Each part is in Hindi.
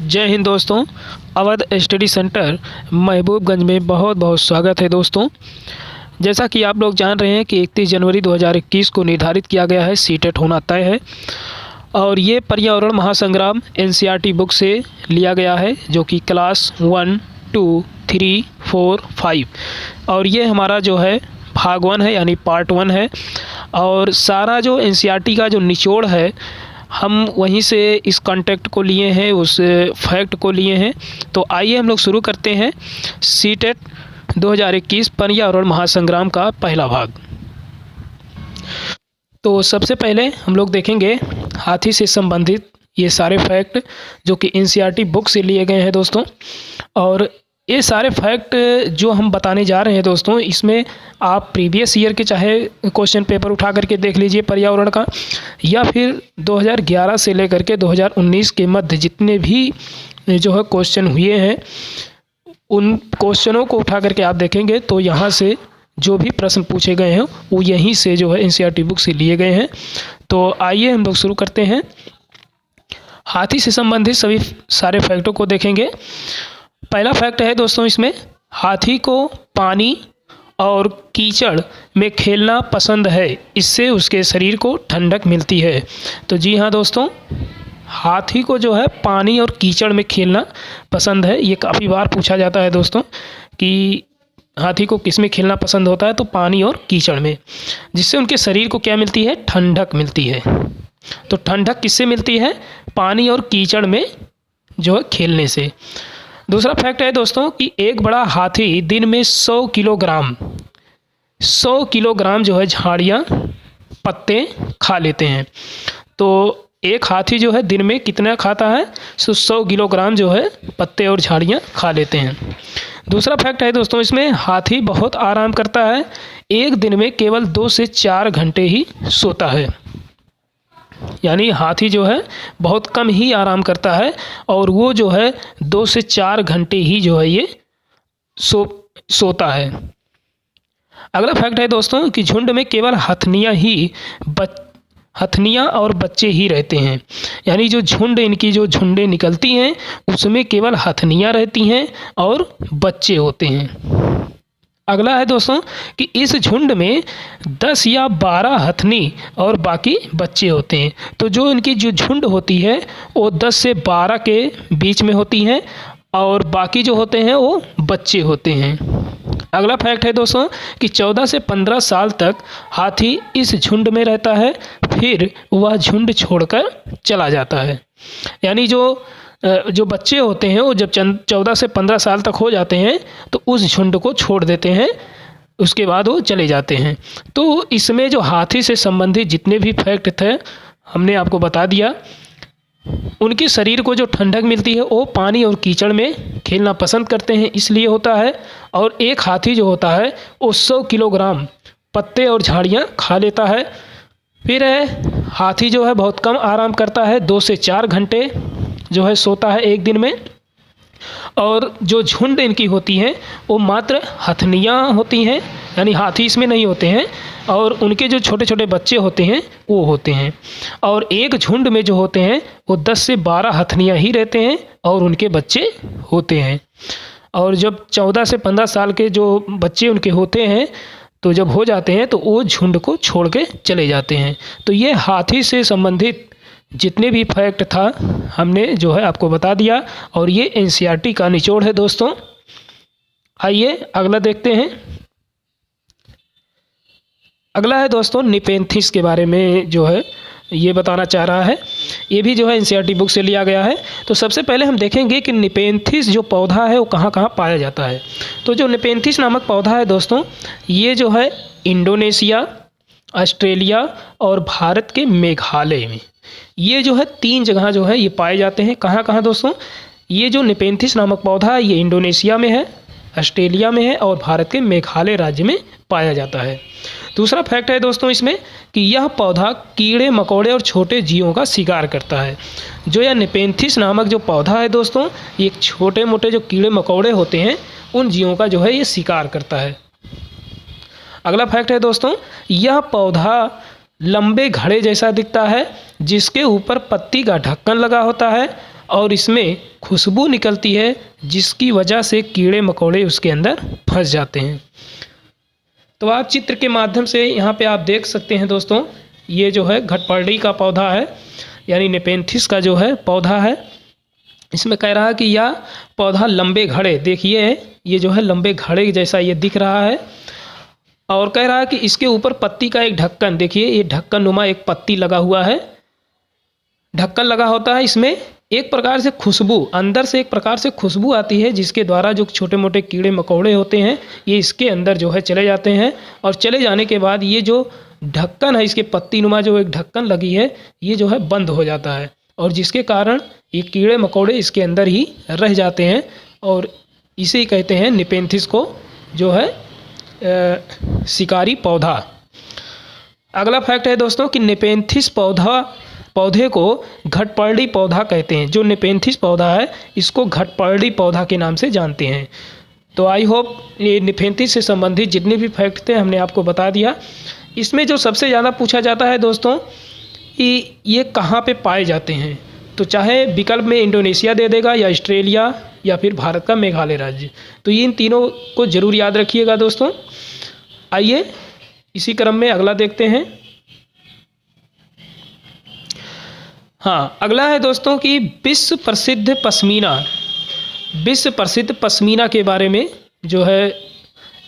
जय हिंद दोस्तों। अवध स्टडी सेंटर महबूबगंज में बहुत बहुत स्वागत है दोस्तों। जैसा कि आप लोग जान रहे हैं कि 31 जनवरी 2021 को निर्धारित किया गया है, सीटेट होना तय है और ये पर्यावरण महासंग्राम एनसीईआरटी बुक से लिया गया है, जो कि क्लास 1, 2, 3, 4, 5 और ये हमारा जो है भाग 1 है, यानी पार्ट 1 है। और सारा जो एनसीईआरटी का जो निचोड़ है हम वहीं से इस कॉन्टेक्ट को लिए हैं, उस फैक्ट को लिए हैं। तो आइए हम लोग शुरू करते हैं सीटेट 2021 पर्यावरण महासंग्राम का पहला भाग। तो सबसे पहले हम लोग देखेंगे हाथी से संबंधित ये सारे फैक्ट जो कि एनसीईआरटी बुक से लिए गए हैं दोस्तों। और ये सारे फैक्ट जो हम बताने जा रहे हैं दोस्तों, इसमें आप प्रीवियस ईयर के चाहे क्वेश्चन पेपर उठा करके देख लीजिए पर्यावरण का, या फिर 2011 से लेकर के 2019 के मध्य जितने भी जो है क्वेश्चन हुए हैं उन क्वेश्चनों को उठा करके आप देखेंगे तो यहाँ से जो भी प्रश्न पूछे गए हैं वो यहीं से जो है एनसीईआरटी बुक से लिए गए हैं। तो आइए हम लोग शुरू करते हैं। हाथी से संबंधित सभी सारे फैक्टों को देखेंगे। पहला फैक्ट है दोस्तों इसमें, हाथी को पानी और कीचड़ में खेलना पसंद है, इससे उसके शरीर को ठंडक मिलती है। तो जी हाँ दोस्तों, हाथी को जो है पानी और कीचड़ में खेलना पसंद है। ये काफ़ी बार पूछा जाता है दोस्तों कि हाथी को किस में खेलना पसंद होता है, तो पानी और कीचड़ में, जिससे उनके शरीर को क्या मिलती है, ठंडक मिलती है। तो ठंडक किससे मिलती है, पानी और कीचड़ में जो है खेलने से। दूसरा फैक्ट है दोस्तों कि एक बड़ा हाथी दिन में 100 किलोग्राम जो है झाड़ियाँ पत्ते खा लेते हैं। तो एक हाथी जो है दिन में कितना खाता है, 100 किलोग्राम जो है पत्ते और झाड़ियाँ खा लेते हैं। दूसरा फैक्ट है दोस्तों इसमें, हाथी बहुत आराम करता है, एक दिन में केवल 2 से 4 घंटे ही सोता है। यानी हाथी जो है बहुत कम ही आराम करता है और वो जो है 2 से 4 घंटे ही जो है ये सोता है। अगला फैक्ट है दोस्तों कि झुंड में केवल हथनियाँ और बच्चे ही रहते हैं। यानी जो झुंड, इनकी जो झुंडें निकलती हैं उसमें केवल हथनियाँ रहती हैं और बच्चे होते हैं। अगला है दोस्तों कि इस झुंड में 10 या 12 हथनी और बाकी बच्चे होते हैं। तो जो इनकी जो झुंड होती है वो 10 से 12 के बीच में होती हैं और बाकी जो होते हैं वो बच्चे होते हैं। अगला फैक्ट है दोस्तों कि 14 से 15 साल तक हाथी इस झुंड में रहता है, फिर वह झुंड छोड़कर चला जाता है। यानी जो बच्चे होते हैं वो जब 14 से 15 साल तक हो जाते हैं तो उस झुंड को छोड़ देते हैं, उसके बाद वो चले जाते हैं। तो इसमें जो हाथी से संबंधित जितने भी फैक्ट थे हमने आपको बता दिया। उनके शरीर को जो ठंडक मिलती है वो पानी और कीचड़ में खेलना पसंद करते हैं, इसलिए होता है। और एक हाथी जो होता है वो 100 किलोग्राम पत्ते और झाड़ियाँ खा लेता है। फिर हाथी जो है बहुत कम आराम करता है, 2 से 4 घंटे जो है सोता है एक दिन में। और जो झुंड इनकी होती हैं वो मात्र हथनियाँ होती हैं, यानी हाथी इसमें नहीं होते हैं, और उनके जो छोटे छोटे बच्चे होते हैं वो होते हैं। और एक झुंड में जो होते हैं वो 10 से 12 हथनियाँ ही रहते हैं और उनके बच्चे होते हैं। और जब 14 से 15 साल के जो बच्चे उनके होते हैं तो जब हो जाते हैं तो वो झुंड को छोड़ के चले जाते हैं। तो ये हाथी से संबंधित जितने भी फैक्ट था हमने जो है आपको बता दिया और ये एनसीईआरटी का निचोड़ है दोस्तों। आइए अगला देखते हैं। अगला है दोस्तों निपेंथिस के बारे में जो है ये बताना चाह रहा है। ये भी जो है एनसीईआरटी बुक से लिया गया है। तो सबसे पहले हम देखेंगे कि निपेंथिस जो पौधा है वो कहाँ कहाँ पाया जाता है। तो जो निपेंथिस नामक पौधा है दोस्तों, ये जो है इंडोनेशिया, ऑस्ट्रेलिया और भारत के मेघालय में, ये जो है 3 जगह जो है ये पाए जाते हैं। कहाँ कहाँ दोस्तों, ये जो निपेंथिस नामक पौधा है ये इंडोनेशिया में है, ऑस्ट्रेलिया में है और भारत के मेघालय राज्य में पाया जाता है। दूसरा फैक्ट है दोस्तों इसमें कि यह पौधा कीड़े मकोड़े और छोटे जीवों का शिकार करता है। जो यह निपेंथिस नामक जो पौधा है दोस्तों, ये छोटे मोटे जो कीड़े मकोड़े होते हैं उन जीवों का जो है ये शिकार करता है। अगला फैक्ट है दोस्तों, यह पौधा लंबे घड़े जैसा दिखता है जिसके ऊपर पत्ती का ढक्कन लगा होता है और इसमें खुशबू निकलती है, जिसकी वजह से कीड़े मकोड़े उसके अंदर फंस जाते हैं। तो आप चित्र के माध्यम से यहाँ पे आप देख सकते हैं दोस्तों, ये जो है घटपर्डी का पौधा है, यानी नेपेंथिस का जो है पौधा है। इसमें कह रहा है कि यह पौधा लंबे घड़े, देखिए ये जो है लंबे घड़े जैसा ये दिख रहा है। और कह रहा है कि इसके ऊपर पत्ती का एक ढक्कन, देखिए ये ढक्कन नुमा एक पत्ती लगा हुआ है, ढक्कन लगा होता है। इसमें एक प्रकार से खुशबू, अंदर से एक प्रकार से खुशबू आती है, जिसके द्वारा जो छोटे मोटे कीड़े मकोड़े होते हैं ये इसके अंदर जो है चले जाते हैं। और चले जाने के बाद ये जो ढक्कन है, इसके पत्ती नुमा जो एक ढक्कन लगी है, ये जो है बंद हो जाता है, और जिसके कारण ये कीड़े मकोड़े इसके अंदर ही रह जाते हैं। और इसे ही कहते हैं नेपेंथिस को, जो है शिकारी पौधा। अगला फैक्ट है दोस्तों कि नेपेंथिस पौधे को घटपर्डी पौधा कहते हैं। जो नेपेंथिस पौधा है इसको घटपर्डी पौधा के नाम से जानते हैं। तो आई होप ये नेपेंथिस से संबंधित जितने भी फैक्ट थे हमने आपको बता दिया। इसमें जो सबसे ज़्यादा पूछा जाता है दोस्तों कि ये कहाँ पे पाए जाते हैं, तो चाहे विकल्प में इंडोनेशिया दे देगा, या ऑस्ट्रेलिया, या फिर भारत का मेघालय राज्य। तो इन तीनों को ज़रूर याद रखिएगा दोस्तों। आइए इसी क्रम में अगला देखते हैं। हाँ, अगला है दोस्तों कि विश्व प्रसिद्ध पश्मीना के बारे में जो है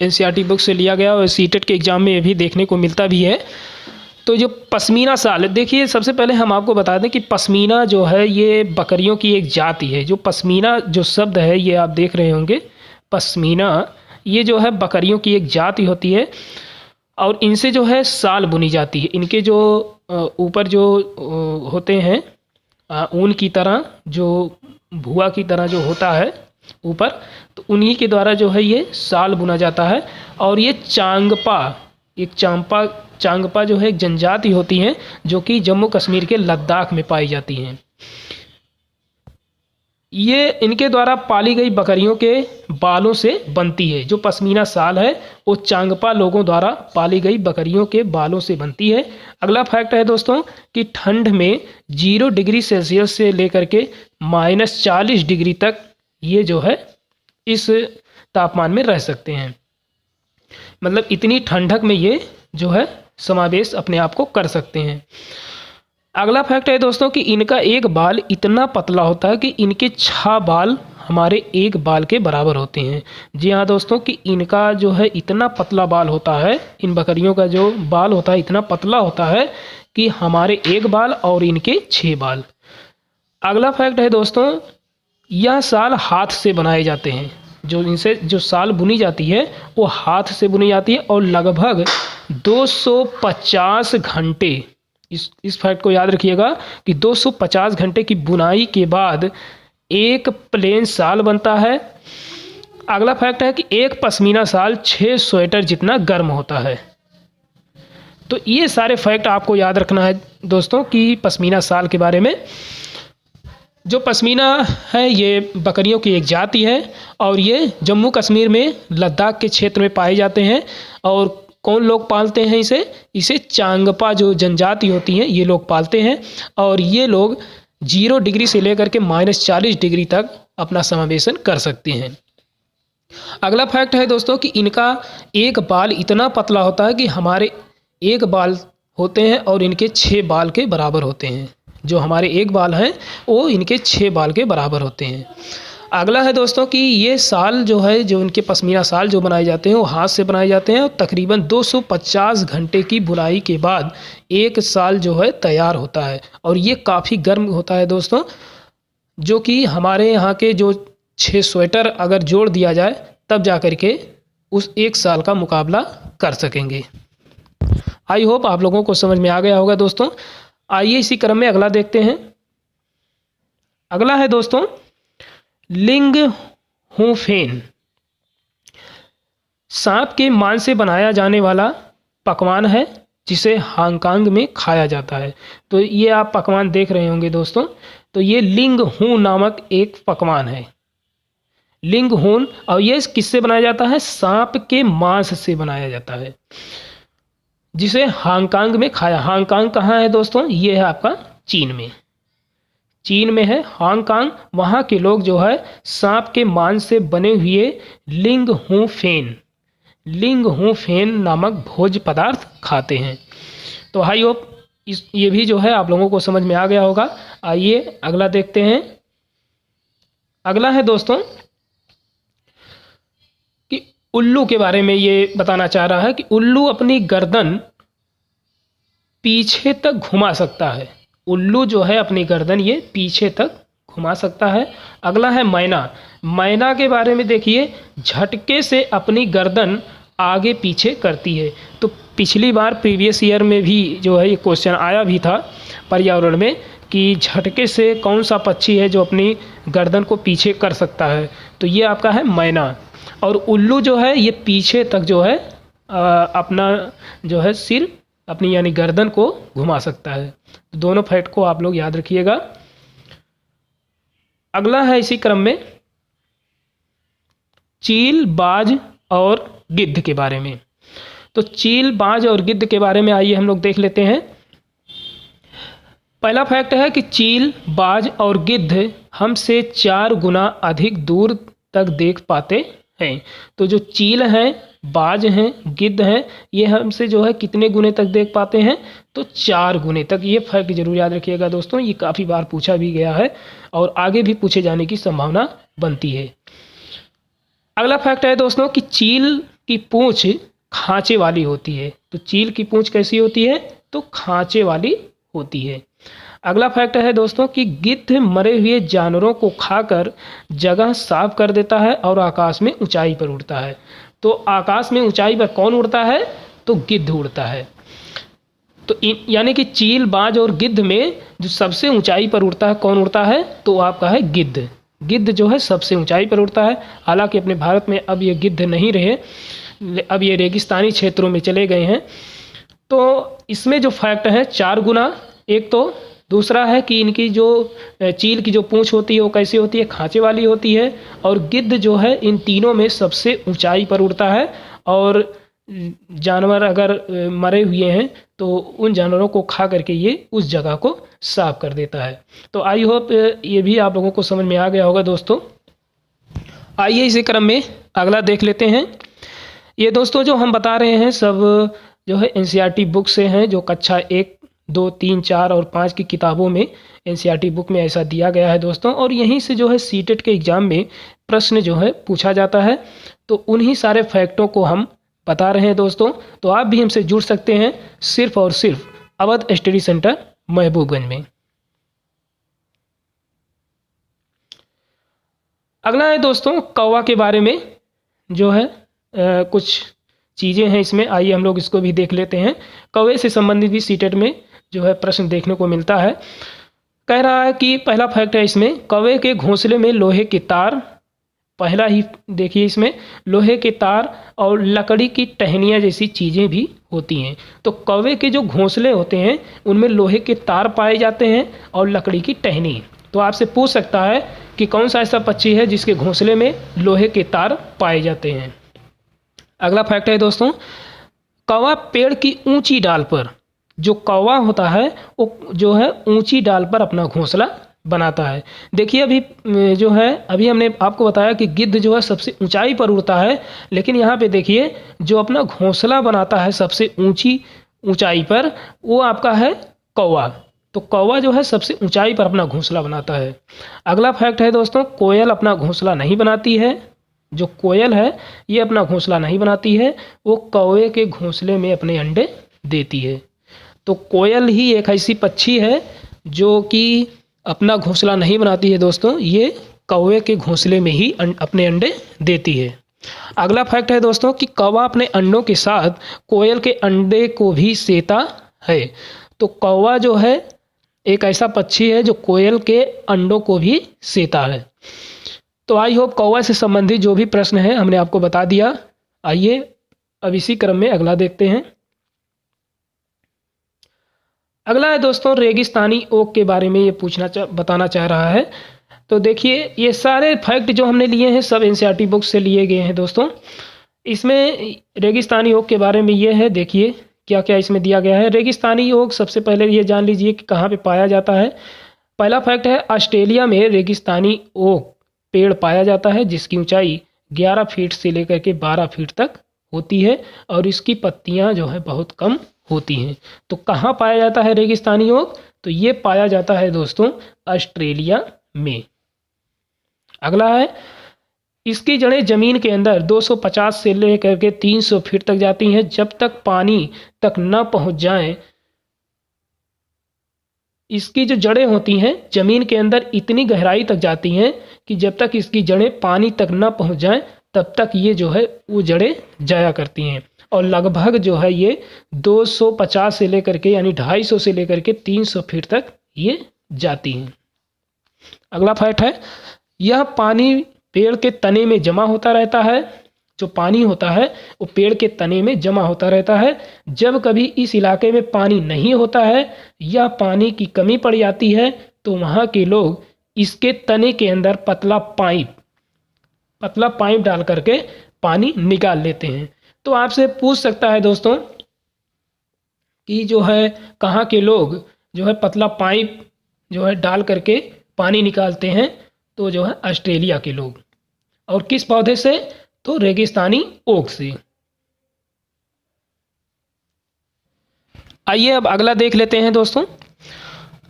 एनसीईआरटी बुक से लिया गया, और सीटेट के एग्ज़ाम में ये भी देखने को मिलता भी है। तो जो पश्मीना साल, देखिए सबसे पहले हम आपको बता दें कि पश्मीना जो है ये बकरियों की एक जाति है। जो पश्मीना जो शब्द है ये आप देख रहे होंगे, पश्मीना ये जो है बकरियों की एक जाति होती है, और इनसे जो है साल बुनी जाती है। इनके जो ऊपर जो होते हैं ऊन की तरह, जो भुआ की तरह जो होता है ऊपर, तो उन्हीं के द्वारा जो है ये साल बुना जाता है। और ये चांगपा जो है एक जनजाति होती है, जो कि जम्मू कश्मीर के लद्दाख में पाई जाती हैं। ये इनके द्वारा पाली गई बकरियों के बालों से बनती है। जो पश्मीना साल है वो चांगपा लोगों द्वारा पाली गई बकरियों के बालों से बनती है। अगला फैक्ट है दोस्तों कि ठंड में 0 डिग्री सेल्सियस से लेकर के -40 डिग्री तक ये जो है इस तापमान में रह सकते हैं। मतलब इतनी ठंडक में ये जो है समावेश अपने आप को कर सकते हैं। अगला फैक्ट है दोस्तों कि इनका एक बाल इतना पतला होता है कि इनके 6 बाल हमारे एक बाल के बराबर होते हैं। जी हाँ दोस्तों, कि इनका जो है इतना पतला बाल होता है, इन बकरियों का जो बाल होता है इतना पतला होता है कि हमारे एक बाल और इनके 6 बाल। अगला फैक्ट है दोस्तों, यह साल हाथ से बनाए जाते हैं। जो इनसे जो साल बुनी जाती है वो हाथ से बुनी जाती है, और लगभग 250 घंटे, इस फैक्ट को याद रखिएगा कि 250 घंटे की बुनाई के बाद एक प्लेन साल बनता है। अगला फैक्ट है कि एक पश्मीना साल 6 स्वेटर जितना गर्म होता है। तो ये सारे फैक्ट आपको याद रखना है दोस्तों कि पश्मीना साल के बारे में। जो पश्मीना है ये बकरियों की एक जाति है, और ये जम्मू कश्मीर में लद्दाख के क्षेत्र में पाए जाते हैं। और कौन लोग पालते हैं इसे चांगपा जो जनजाति होती हैं ये लोग पालते हैं। और ये लोग 0 डिग्री से लेकर के -40 डिग्री तक अपना समावेशन कर सकते हैं। अगला फैक्ट है दोस्तों कि इनका एक बाल इतना पतला होता है कि हमारे एक बाल होते हैं और इनके 6 बाल के बराबर होते हैं। जो हमारे एक बाल हैं वो इनके 6 बाल के बराबर होते हैं। अगला है दोस्तों कि ये साल जो है, जो इनके पश्मीना साल जो बनाए जाते हैं वो हाथ से बनाए जाते हैं, और तकरीबन 250 घंटे की बुनाई के बाद एक साल जो है तैयार होता है। और ये काफ़ी गर्म होता है दोस्तों, जो कि हमारे यहाँ के जो 6 स्वेटर अगर जोड़ दिया जाए तब जा कर के उस एक साल का मुकाबला कर सकेंगे। आई होप आप लोगों को समझ में आ गया होगा दोस्तों। आइए इसी क्रम में अगला देखते हैं। अगला है दोस्तों लिंग हुफेन, सांप के मांस से बनाया जाने वाला पकवान है, जिसे हांगकांग में खाया जाता है। तो ये आप पकवान देख रहे होंगे दोस्तों, तो ये लिंग हून नामक एक पकवान है, लिंग हून। और ये किससे बनाया जाता है? सांप के मांस से बनाया जाता है, जिसे हांगकांग में खाया। हांगकांग कहाँ है दोस्तों? ये है आपका चीन में। चीन में है हांगकांग, वहाँ के लोग जो है सांप के मांस से बने हुए लिंग हूँ फेन नामक भोज्य पदार्थ खाते हैं। तो आई होप ये भी जो है आप लोगों को समझ में आ गया होगा। आइए अगला देखते हैं। अगला है दोस्तों कि उल्लू के बारे में ये बताना चाह रहा है कि उल्लू अपनी गर्दन पीछे तक घुमा सकता है। उल्लू जो है अपनी गर्दन ये पीछे तक घुमा सकता है। अगला है मैना के बारे में देखिए, झटके से अपनी गर्दन आगे पीछे करती है। तो पिछली बार प्रीवियस ईयर में भी जो है ये क्वेश्चन आया भी था पर्यावरण में कि झटके से कौन सा पक्षी है जो अपनी गर्दन को पीछे कर सकता है। तो ये आपका है मैना। और उल्लू जो है ये पीछे तक जो है अपना जो है सिर अपनी यानी गर्दन को घुमा सकता है। तो दोनों फैक्ट को आप लोग याद रखिएगा। अगला है इसी क्रम में चील, बाज और गिद्ध के बारे में। तो चील, बाज और गिद्ध के बारे में आइए हम लोग देख लेते हैं। पहला फैक्ट है कि चील, बाज और गिद्ध हमसे 4 गुना अधिक दूर तक देख पाते हैं। तो जो चील हैं, बाज हैं, गिद्ध हैं, ये हमसे जो है कितने गुने तक देख पाते हैं? तो 4 गुने तक। ये फैक्ट जरूर याद रखिएगा दोस्तों, ये काफ़ी बार पूछा भी गया है और आगे भी पूछे जाने की संभावना बनती है। अगला फैक्ट है दोस्तों कि चील की पूंछ खांचे वाली होती है। तो चील की पूंछ कैसी होती है? तो खांचे वाली होती है। अगला फैक्ट है दोस्तों कि गिद्ध मरे हुए जानवरों को खाकर जगह साफ कर देता है और आकाश में ऊंचाई पर उड़ता है। तो आकाश में ऊंचाई पर कौन उड़ता है? तो गिद्ध उड़ता है। तो यानी कि चील, बाज और गिद्ध में जो सबसे ऊंचाई पर उड़ता है कौन उड़ता है? तो आपका है गिद्ध। गिद्ध जो है सबसे ऊंचाई पर उड़ता है। हालांकि अपने भारत में अब ये गिद्ध नहीं रहे, अब ये रेगिस्तानी क्षेत्रों में चले गए हैं। तो इसमें जो फैक्ट है 4 गुना एक, तो दूसरा है कि इनकी जो चील की जो पूंछ होती है वो कैसी होती है? खांचे वाली होती है। और गिद्ध जो है इन तीनों में सबसे ऊंचाई पर उड़ता है और जानवर अगर मरे हुए हैं तो उन जानवरों को खा करके ये उस जगह को साफ कर देता है। तो आई होप ये भी आप लोगों को समझ में आ गया होगा दोस्तों। आइए इसी क्रम में अगला देख लेते हैं। ये दोस्तों जो हम बता रहे हैं सब जो है एनसीईआरटी बुक से हैं, जो कक्षा 1, 2, 3, 4 और 5 की किताबों में एनसीईआरटी बुक में ऐसा दिया गया है दोस्तों। और यहीं से जो है सीटेट के एग्ज़ाम में प्रश्न जो है पूछा जाता है। तो उन्हीं सारे फैक्टों को हम बता रहे हैं दोस्तों। तो आप भी हमसे जुड़ सकते हैं सिर्फ और सिर्फ अवध स्टडी सेंटर महबूबगंज में। अगला है दोस्तों कौवा के बारे में जो है कुछ चीज़ें हैं इसमें, आइए हम लोग इसको भी देख लेते हैं। कौवे से संबंधित भी सीटेट में जो है प्रश्न देखने को मिलता है। कह रहा है कि पहला फैक्ट है इसमें, कौवे के घोंसले में लोहे के तार, पहला ही देखिए इसमें लोहे के तार और लकड़ी की टहनियाँ जैसी चीज़ें भी होती हैं। तो कौवे के जो घोंसले होते हैं उनमें लोहे के तार पाए जाते हैं और लकड़ी की टहनी। तो आपसे पूछ सकता है कि कौन सा ऐसा पक्षी है जिसके घोंसले में लोहे के तार पाए जाते हैं। अगला फैक्ट है दोस्तों, कौवा पेड़ की ऊंची डाल पर, जो कौवा होता है वो जो है ऊंची डाल पर अपना घोंसला बनाता है। देखिए अभी जो है अभी हमने आपको बताया कि गिद्ध जो है सबसे ऊंचाई पर उड़ता है, लेकिन यहाँ पे देखिए जो अपना घोंसला बनाता है सबसे ऊंचाई पर वो आपका है कौवा। तो कौवा जो है सबसे ऊंचाई पर अपना घोंसला बनाता है। अगला फैक्ट है दोस्तों, कोयल अपना घोंसला नहीं बनाती है। जो कोयल है ये अपना घोंसला नहीं बनाती है, वो कौवे के घोंसले में अपने अंडे देती है। तो कोयल ही एक ऐसी पक्षी है जो कि अपना घोंसला नहीं बनाती है दोस्तों, ये कौवे के घोंसले में ही अपने अंडे देती है। अगला फैक्ट है दोस्तों कि कौवा अपने अंडों के साथ कोयल के अंडे को भी सेता है। तो कौवा जो है एक ऐसा पक्षी है जो कोयल के अंडों को भी सेता है। तो आई होप कौवा से संबंधित जो भी प्रश्न है हमने आपको बता दिया। आइए अब इसी क्रम में अगला देखते हैं। अगला है दोस्तों रेगिस्तानी ओक के बारे में ये बताना चाह रहा है। तो देखिए ये सारे फैक्ट जो हमने लिए हैं सब एनसीईआरटी बुक से लिए गए हैं दोस्तों। इसमें रेगिस्तानी ओक के बारे में ये है, देखिए क्या क्या इसमें दिया गया है। रेगिस्तानी ओक सबसे पहले ये जान लीजिए कि कहाँ पे पाया जाता है। पहला फैक्ट है, ऑस्ट्रेलिया में रेगिस्तानी ओक पेड़ पाया जाता है जिसकी ऊंचाई 11 फीट से लेकर के 12 फीट तक होती है और इसकी पत्तियां जो है बहुत कम होती हैं। तो कहाँ पाया जाता है रेगिस्तानी ओक? तो ये पाया जाता है दोस्तों ऑस्ट्रेलिया में। अगला है, इसकी जड़ें ज़मीन के अंदर 250 से लेकर के 300 फीट तक जाती हैं जब तक पानी तक न पहुंच जाएं। इसकी जो जड़ें होती हैं ज़मीन के अंदर इतनी गहराई तक जाती हैं कि जब तक इसकी जड़ें पानी तक न पहुंच जाएं तब तक ये जो है वो जड़ें जाया करती हैं और लगभग जो है ये 250 से लेकर के यानी 250 से लेकर के 300 फीट तक ये जाती हैं। अगला फैक्ट है, यह पानी पेड़ के तने में जमा होता रहता है। जो पानी होता है वो पेड़ के तने में जमा होता रहता है। जब कभी इस इलाके में पानी नहीं होता है या पानी की कमी पड़ जाती है तो वहाँ के लोग इसके तने के अंदर पतला पाइप डाल करके पानी निकाल लेते हैं। तो आपसे पूछ सकता है दोस्तों कि जो है कहाँ के लोग जो है पतला पाइप जो है डाल करके पानी निकालते हैं? तो जो है ऑस्ट्रेलिया के लोग। और किस पौधे से? तो रेगिस्तानी ओक से। आइए अब अगला देख लेते हैं दोस्तों।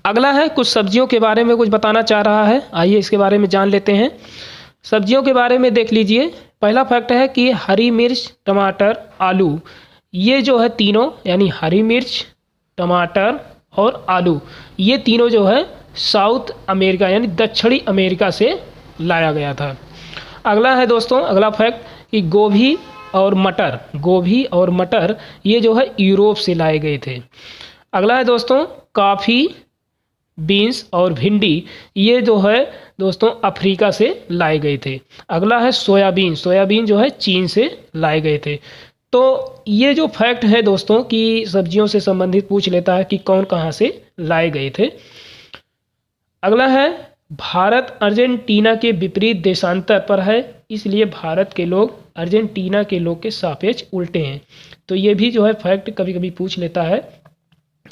अगला है, कुछ सब्जियों के बारे में कुछ बताना चाह रहा है। आइए इसके बारे में जान लेते हैं। सब्जियों के बारे में देख लीजिए। पहला फैक्ट है कि हरी मिर्च, टमाटर, आलू, ये जो है तीनों यानी हरी मिर्च, टमाटर और आलू, ये तीनों जो है साउथ अमेरिका यानी दक्षिणी अमेरिका से लाया गया था। अगला है दोस्तों, अगला फैक्ट कि गोभी और मटर ये जो है यूरोप से लाए गए थे। अगला है दोस्तों, कॉफ़ी, बीन्स और भिंडी, ये जो है दोस्तों अफ्रीका से लाए गए थे। अगला है सोयाबीन जो है चीन से लाए गए थे। तो ये जो फैक्ट है दोस्तों कि सब्जियों से संबंधित पूछ लेता है कि कौन कहाँ से लाए गए थे। अगला है, भारत अर्जेंटीना के विपरीत देशांतर पर है, इसलिए भारत के लोग अर्जेंटीना के लोग के सापेक्ष उल्टे हैं। तो ये भी जो है फैक्ट कभी कभी पूछ लेता है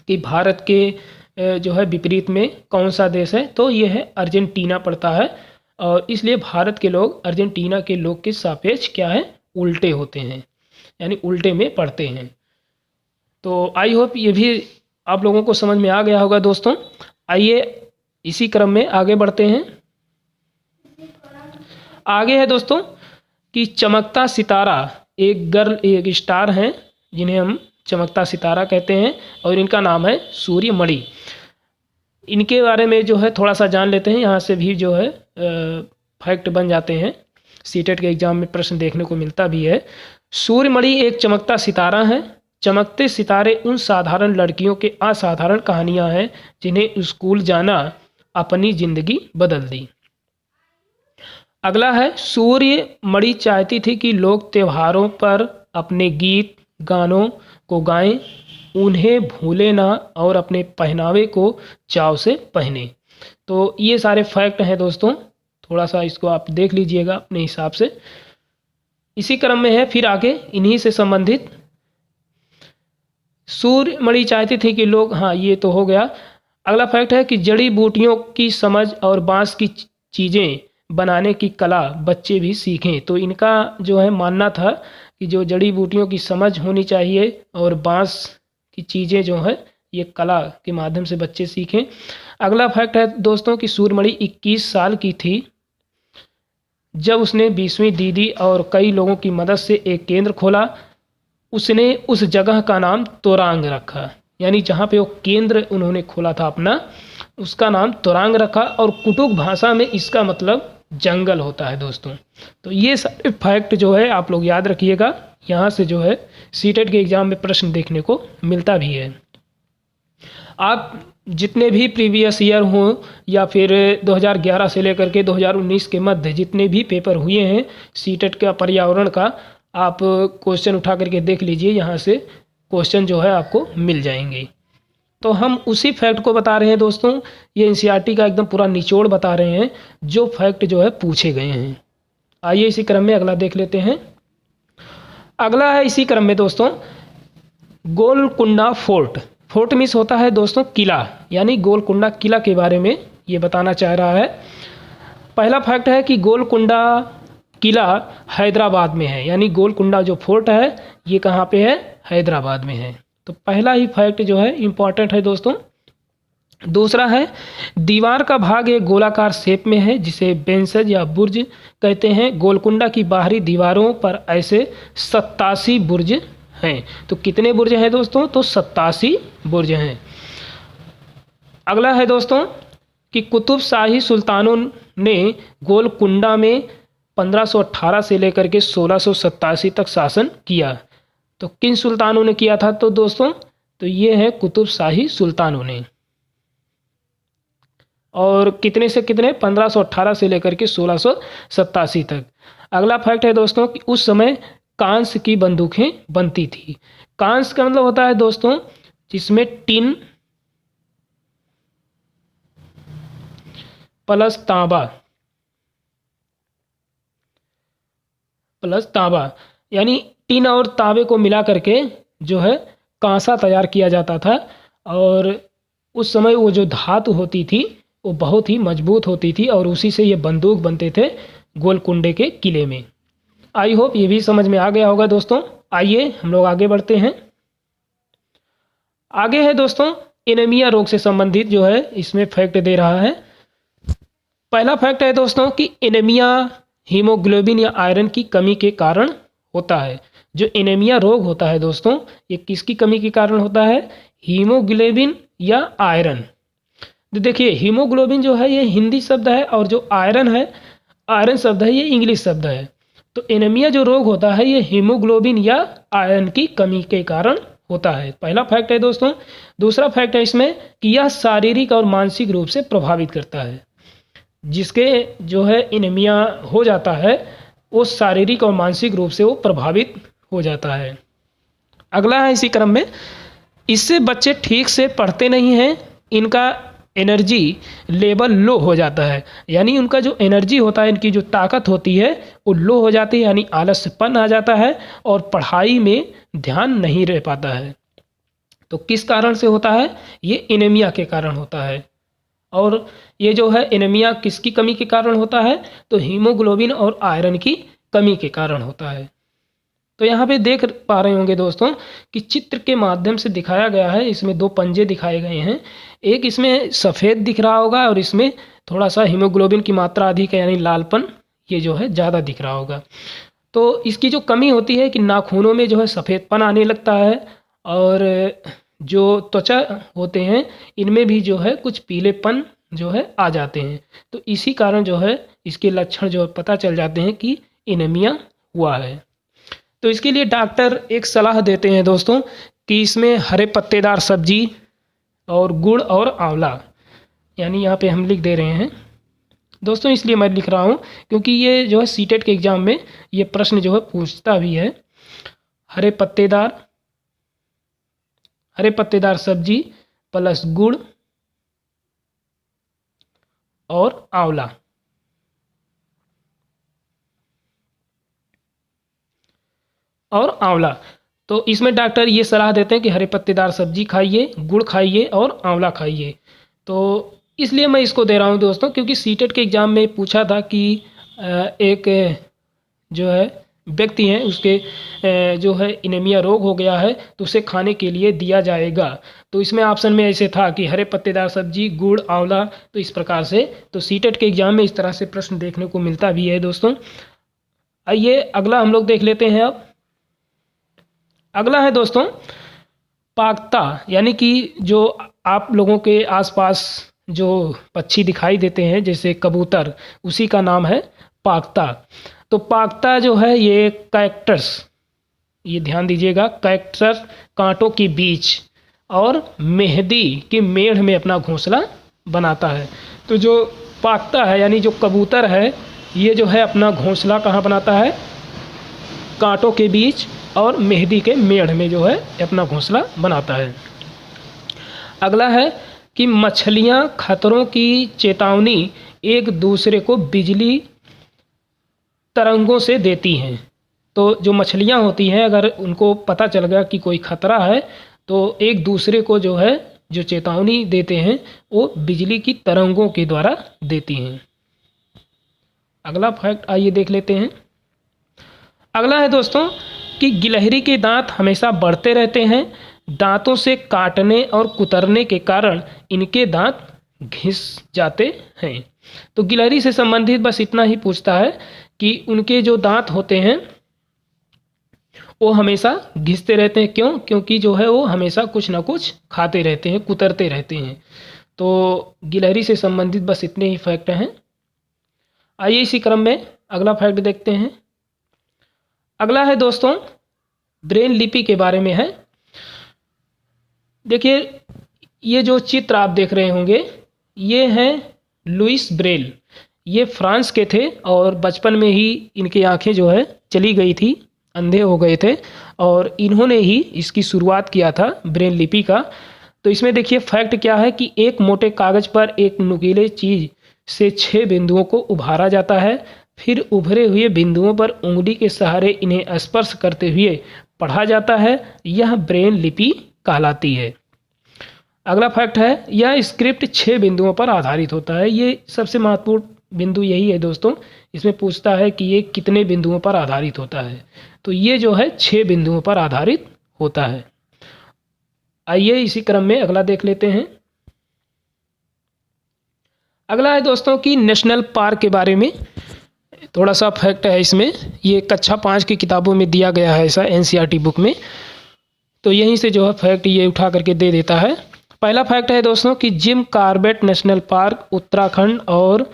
कि भारत के जो है विपरीत में कौन सा देश है? तो ये है अर्जेंटीना पड़ता है और इसलिए भारत के लोग अर्जेंटीना के लोग के सापेक्ष क्या है? उल्टे होते हैं यानी उल्टे में पड़ते हैं। तो आई होप ये भी आप लोगों को समझ में आ गया होगा दोस्तों। आइए इसी क्रम में आगे बढ़ते हैं। आगे है दोस्तों कि चमकता सितारा एक स्टार हैं जिन्हें हम चमकता सितारा कहते हैं और इनका नाम है सूर्यमणि। इनके बारे में जो है थोड़ा सा जान लेते हैं। यहाँ से भी जो है फैक्ट बन जाते हैं, सीटेट के एग्जाम में प्रश्न देखने को मिलता भी है। सूर्यमणि एक चमकता सितारा है। चमकते सितारे उन साधारण लड़कियों के असाधारण कहानियाँ हैं जिन्हें स्कूल जाना अपनी जिंदगी बदल दी। अगला है, सूर्यमणि चाहती थी कि लोग त्योहारों पर अपने गीत गानों को गाएं, उन्हें भूले ना और अपने पहनावे को चाव से पहने। तो ये सारे फैक्ट हैं दोस्तों, थोड़ा सा इसको आप देख लीजिएगा अपने हिसाब से। इसी क्रम में है फिर आगे इन्हीं से संबंधित, सूर्यमणि चाहती थी कि लोग, हाँ ये तो हो गया। अगला फैक्ट है कि जड़ी बूटियों की समझ और बांस की चीज़ें बनाने की कला बच्चे भी सीखें। तो इनका जो है मानना था कि जो जड़ी बूटियों की समझ होनी चाहिए और बांस की चीज़ें जो है ये कला के माध्यम से बच्चे सीखें। अगला फैक्ट है दोस्तों कि सूर्यमणि 21 साल की थी जब उसने 20वीं दीदी और कई लोगों की मदद से एक केंद्र खोला। उसने उस जगह का नाम तोरांग रखा, यानी जहाँ पे वो केंद्र उन्होंने खोला था अपना, उसका नाम तोरांग रखा और कुटुक भाषा में इसका मतलब जंगल होता है दोस्तों। तो ये सारे फैक्ट जो है आप लोग याद रखिएगा, यहाँ से जो है सीटेट के एग्ज़ाम में प्रश्न देखने को मिलता भी है। आप जितने भी प्रीवियस ईयर हों या फिर 2011 से लेकर के 2019 के मध्य जितने भी पेपर हुए हैं सीटेट का पर्यावरण का, आप क्वेश्चन उठा करके देख लीजिए, यहाँ से क्वेश्चन जो है आपको मिल जाएंगे। तो हम उसी फैक्ट को बता रहे हैं दोस्तों, ये एनसीईआरटी का एकदम पूरा निचोड़ बता रहे हैं जो फैक्ट जो है पूछे गए हैं। आइए इसी क्रम में अगला देख लेते हैं। अगला है इसी क्रम में दोस्तों गोलकुंडा फोर्ट। फोर्ट मीन्स होता है दोस्तों किला, यानी गोलकुंडा किला के बारे में ये बताना चाह रहा है। पहला फैक्ट है कि गोलकुंडा किला हैदराबाद में है, यानी गोलकुंडा जो फोर्ट है ये कहाँ पे है, हैदराबाद में है। तो पहला ही फैक्ट जो है इम्पॉर्टेंट है दोस्तों। दूसरा है दीवार का भाग एक गोलाकार शेप में है जिसे बेंसज या बुर्ज कहते हैं। गोलकुंडा की बाहरी दीवारों पर ऐसे 87 बुर्ज हैं। तो कितने बुर्ज हैं दोस्तों, तो 87 बुर्ज हैं। अगला है दोस्तों कि कुतुब शाही सुल्तानों ने गोलकुंडा में 1518 से लेकर के 1687 तक शासन किया। तो किन सुल्तानों ने किया था, तो दोस्तों तो ये है कुतुब शाही सुल्तानों ने। और कितने से कितने, 1518 से लेकर के 1687 तक। अगला फैक्ट है दोस्तों कि उस समय कांस्य की बंदूकें बनती थी। कांस्य का मतलब होता है दोस्तों जिसमें टिन प्लस तांबा, यानी टिन और तांबे को मिला करके जो है कांसा तैयार किया जाता था। और उस समय वो जो धातु होती थी वो बहुत ही मजबूत होती थी और उसी से ये बंदूक बनते थे गोलकुंडे के किले में। आई होप ये भी समझ में आ गया होगा दोस्तों। आइए हम लोग आगे बढ़ते हैं। आगे है दोस्तों एनीमिया रोग से संबंधित जो है इसमें फैक्ट दे रहा है। पहला फैक्ट है दोस्तों कि एनीमिया हीमोग्लोबिन या आयरन की कमी के कारण होता है। जो एनीमिया रोग होता है दोस्तों ये किसकी कमी के कारण होता है, हीमोग्लोबिन या आयरन। तो देखिए हीमोग्लोबिन जो है ये हिंदी शब्द है और जो आयरन शब्द है ये इंग्लिश शब्द है। तो एनीमिया जो रोग होता है ये हीमोग्लोबिन या आयरन की कमी के कारण होता है। पहला फैक्ट है दोस्तों। दूसरा फैक्ट है इसमें कि यह शारीरिक और मानसिक रूप से प्रभावित करता है। जिसके जो है एनीमिया हो जाता है वो शारीरिक और मानसिक रूप से वो प्रभावित हो जाता है। अगला है इसी क्रम में, इससे बच्चे ठीक से पढ़ते नहीं हैं, इनका एनर्जी लेवल लो हो जाता है। यानी उनका जो एनर्जी होता है, इनकी जो ताकत होती है वो लो हो जाती है, यानी आलस्यपन आ जाता है और पढ़ाई में ध्यान नहीं रह पाता है। तो किस कारण से होता है, ये एनीमिया के कारण होता है। और ये जो है एनीमिया किसकी कमी के कारण होता है, तो हीमोग्लोबिन और आयरन की कमी के कारण होता है। तो यहाँ पे देख पा रहे होंगे दोस्तों कि चित्र के माध्यम से दिखाया गया है। इसमें दो पंजे दिखाए गए हैं, एक इसमें सफ़ेद दिख रहा होगा और इसमें थोड़ा सा हीमोग्लोबिन की मात्रा अधिक है, यानी लालपन ये जो है ज़्यादा दिख रहा होगा। तो इसकी जो कमी होती है कि नाखूनों में जो है सफ़ेदपन आने लगता है और जो त्वचा होते हैं इनमें भी जो है कुछ पीलेपन जो है आ जाते हैं। तो इसी कारण जो है इसके लक्षण जो पता चल जाते हैं कि एनीमिया हुआ है। तो इसके लिए डॉक्टर एक सलाह देते हैं दोस्तों कि इसमें हरे पत्तेदार सब्जी और गुड़ और आंवला, यानी यहाँ पे हम लिख दे रहे हैं दोस्तों, इसलिए मैं लिख रहा हूँ क्योंकि ये जो है सीटेट के एग्ज़ाम में ये प्रश्न जो है पूछता भी है। हरे पत्तेदार सब्जी प्लस गुड़ और आंवला। तो इसमें डॉक्टर ये सलाह देते हैं कि हरे पत्तेदार सब्जी खाइए, गुड़ खाइए और आंवला खाइए। तो इसलिए मैं इसको दे रहा हूँ दोस्तों क्योंकि सीटेट के एग्ज़ाम में पूछा था कि एक जो है व्यक्ति हैं उसके जो है एनीमिया रोग हो गया है तो उसे खाने के लिए दिया जाएगा। तो इसमें ऑप्शन में ऐसे था कि हरे पत्तेदार सब्जी, गुड़, आंवला। तो इस प्रकार से तो सीटेट के एग्ज़ाम में इस तरह से प्रश्न देखने को मिलता भी है दोस्तों। आइए अगला हम लोग देख लेते हैं। अब अगला है दोस्तों पाक्ता, यानी कि जो आप लोगों के आसपास जो पक्षी दिखाई देते हैं जैसे कबूतर, उसी का नाम है पाक्ता। तो पाक्ता जो है ये कैक्टस, ये ध्यान दीजिएगा, कैक्टस कांटों के बीच और मेहंदी की मेढ़ में अपना घोंसला बनाता है। तो जो पाक्ता है यानी जो कबूतर है ये जो है अपना घोंसला कहाँ बनाता है, कांटों के बीच और मेहंदी के मेढ़ में जो है अपना घोंसला बनाता है। अगला है कि मछलियाँ खतरों की चेतावनी एक दूसरे को बिजली तरंगों से देती हैं। तो जो मछलियाँ होती हैं अगर उनको पता चल गया कि कोई खतरा है तो एक दूसरे को जो है जो चेतावनी देते हैं वो बिजली की तरंगों के द्वारा देती हैं। अगला फैक्ट आइए देख लेते हैं। अगला है दोस्तों कि गिलहरी के दांत हमेशा बढ़ते रहते हैं। दांतों से काटने और कुतरने के कारण इनके दांत घिस जाते हैं। तो गिलहरी से संबंधित बस इतना ही पूछता है कि उनके जो दांत होते हैं वो हमेशा घिसते रहते हैं। क्यों? क्योंकि जो है वो हमेशा कुछ ना कुछ खाते रहते हैं, कुतरते रहते हैं। तो गिलहरी से संबंधित बस इतने ही फैक्ट हैं। आइए इसी क्रम में अगला फैक्ट देखते हैं। अगला है दोस्तों ब्रेल लिपि के बारे में है। देखिए ये जो चित्र आप देख रहे होंगे ये हैं लुइस ब्रेल। ये फ्रांस के थे और बचपन में ही इनकी आंखें जो है चली गई थी, अंधे हो गए थे और इन्होंने ही इसकी शुरुआत किया था ब्रेल लिपि का। तो इसमें देखिए फैक्ट क्या है कि एक मोटे कागज पर एक नुकीले चीज से 6 बिंदुओं को उभारा जाता है। फिर उभरे हुए बिंदुओं पर उंगली के सहारे इन्हें स्पर्श करते हुए पढ़ा जाता है। यह ब्रेल लिपि कहलाती है। अगला फैक्ट है यह स्क्रिप्ट 6 बिंदुओं पर आधारित होता है। ये सबसे महत्वपूर्ण बिंदु यही है दोस्तों। इसमें पूछता है कि ये कितने बिंदुओं पर आधारित होता है। तो ये जो है 6 बिंदुओं पर आधारित होता है। आइए इसी क्रम में अगला देख लेते हैं। अगला है दोस्तों कि नेशनल पार्क के बारे में थोड़ा सा फैक्ट है इसमें। ये कक्षा 5 की किताबों में दिया गया है ऐसा, एनसीईआरटी बुक में। तो यहीं से जो है फैक्ट ये उठा करके दे देता है। पहला फैक्ट है दोस्तों कि Jim Corbett national park Uttarakhand और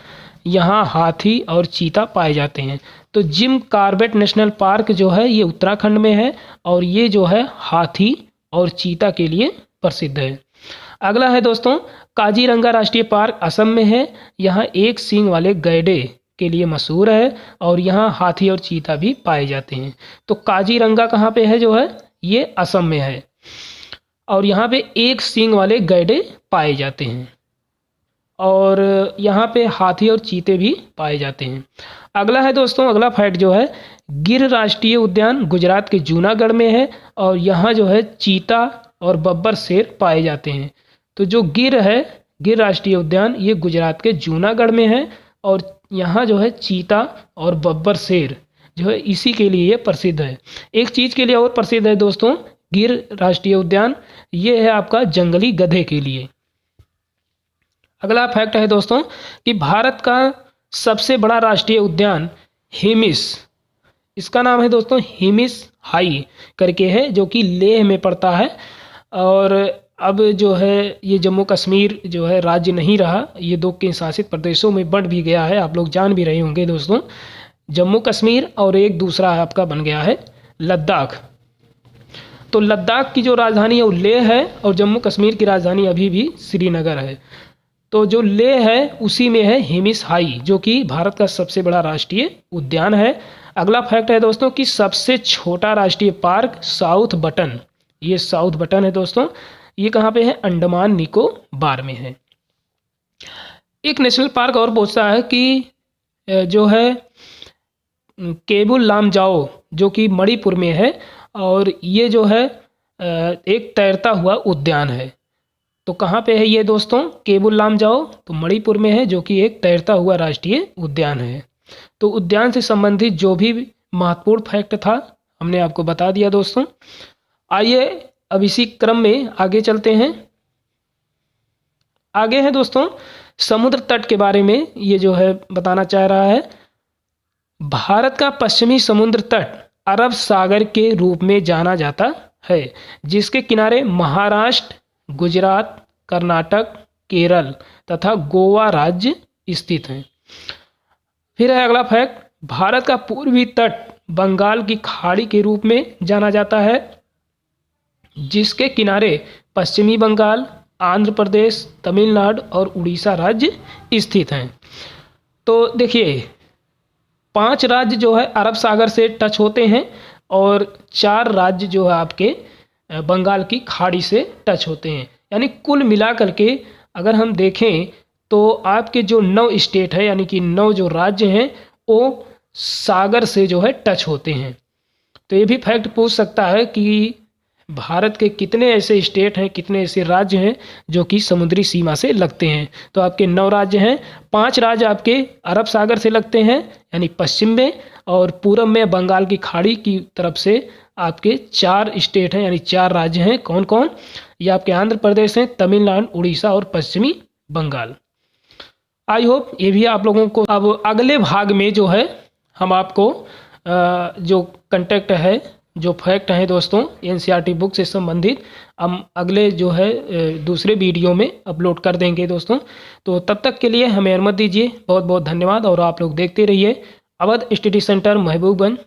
यहाँ हाथी और चीता पाए जाते हैं। तो जिम कॉर्बेट नेशनल पार्क जो है ये उत्तराखंड में है और ये जो है हाथी और चीता के लिए प्रसिद्ध है। अगला है दोस्तों काजीरंगा राष्ट्रीय पार्क असम में है। यहाँ एक सींग वाले गैंडे के लिए मशहूर है और यहाँ हाथी और चीता भी पाए जाते हैं। तो काजीरंगा कहाँ पे है जो है ये असम में है और यहाँ पे एक सींग वाले गैंडे पाए जाते हैं और यहाँ पे हाथी और चीते भी पाए जाते हैं। अगला है दोस्तों अगला फैक्ट जो है गिर राष्ट्रीय उद्यान गुजरात के जूनागढ़ में है और यहाँ जो है चीता और बब्बर शेर पाए जाते हैं। तो जो गिर है गिर राष्ट्रीय उद्यान ये गुजरात के जूनागढ़ में है और यहाँ जो है चीता और बब्बर शेर जो है इसी के लिए ये प्रसिद्ध है। एक चीज़ के लिए और प्रसिद्ध है दोस्तों गिर राष्ट्रीय उद्यान, ये है आपका जंगली गधे के लिए। अगला फैक्ट है दोस्तों कि भारत का सबसे बड़ा राष्ट्रीय उद्यान हिमिस, इसका नाम है दोस्तों हिमिस हाई करके है जो कि लेह में पड़ता है। और अब जो है ये जम्मू कश्मीर जो है राज्य नहीं रहा, ये 2 केंद्र शासित प्रदेशों में बढ़ भी गया है। आप लोग जान भी रहे होंगे दोस्तों, जम्मू कश्मीर और एक दूसरा आपका बन गया है लद्दाख। तो लद्दाख की जो राजधानी है वो लेह है और जम्मू कश्मीर की राजधानी अभी भी श्रीनगर है। तो जो लेह है उसी में है हिमिस हाई जो कि भारत का सबसे बड़ा राष्ट्रीय उद्यान है। अगला फैक्ट है दोस्तों कि सबसे छोटा राष्ट्रीय पार्क साउथ बटन, ये साउथ बटन है दोस्तों, ये कहाँ पे है अंडमान निकोबार में है। एक नेशनल पार्क और पूछता है कि जो है केबुल लामजाओ जो कि मणिपुर में है और ये जो है एक तैरता हुआ उद्यान है। तो कहाँ पे है ये दोस्तों केबुल लामजाओ? तो मणिपुर में है जो कि एक तैरता हुआ राष्ट्रीय उद्यान है। तो उद्यान से संबंधित जो भी महत्वपूर्ण फैक्ट था हमने आपको बता दिया दोस्तों। आइए अब इसी क्रम में आगे चलते हैं। आगे है दोस्तों समुद्र तट के बारे में ये जो है बताना चाह रहा है। भारत का पश्चिमी समुद्र तट अरब सागर के रूप में जाना जाता है जिसके किनारे महाराष्ट्र, गुजरात, कर्नाटक, केरल तथा गोवा राज्य स्थित हैं। फिर है अगला फैक्ट भारत का पूर्वी तट बंगाल की खाड़ी के रूप में जाना जाता है जिसके किनारे पश्चिमी बंगाल, आंध्र प्रदेश, तमिलनाडु और उड़ीसा राज्य स्थित हैं। तो देखिए 5 राज्य जो है अरब सागर से टच होते हैं और 4 राज्य जो है आपके बंगाल की खाड़ी से टच होते हैं। यानी कुल मिलाकर के अगर हम देखें तो आपके जो 9 स्टेट है यानी कि 9 जो राज्य हैं वो सागर से जो है टच होते हैं। तो ये भी फैक्ट पूछ सकता है कि भारत के कितने ऐसे स्टेट हैं, कितने ऐसे राज्य हैं जो कि समुद्री सीमा से लगते हैं। तो आपके 9 राज्य हैं। 5 राज्य आपके अरब सागर से लगते हैं यानी पश्चिम में, और पूरब में बंगाल की खाड़ी की तरफ से आपके 4 स्टेट हैं यानी 4 राज्य हैं। कौन कौन? ये आपके आंध्र प्रदेश हैं, तमिलनाडु, उड़ीसा और पश्चिमी बंगाल। आई होप ये भी आप लोगों को। अब अगले भाग में जो है हम आपको जो कंटेक्ट है, जो फैक्ट हैं दोस्तों एनसीईआरटी बुक से संबंधित, हम अगले जो है दूसरे वीडियो में अपलोड कर देंगे दोस्तों। तो तब तक के लिए हमें अनुमति दीजिए। बहुत बहुत धन्यवाद और आप लोग देखते रहिए अवध स्टडी सेंटर महबूबगंज।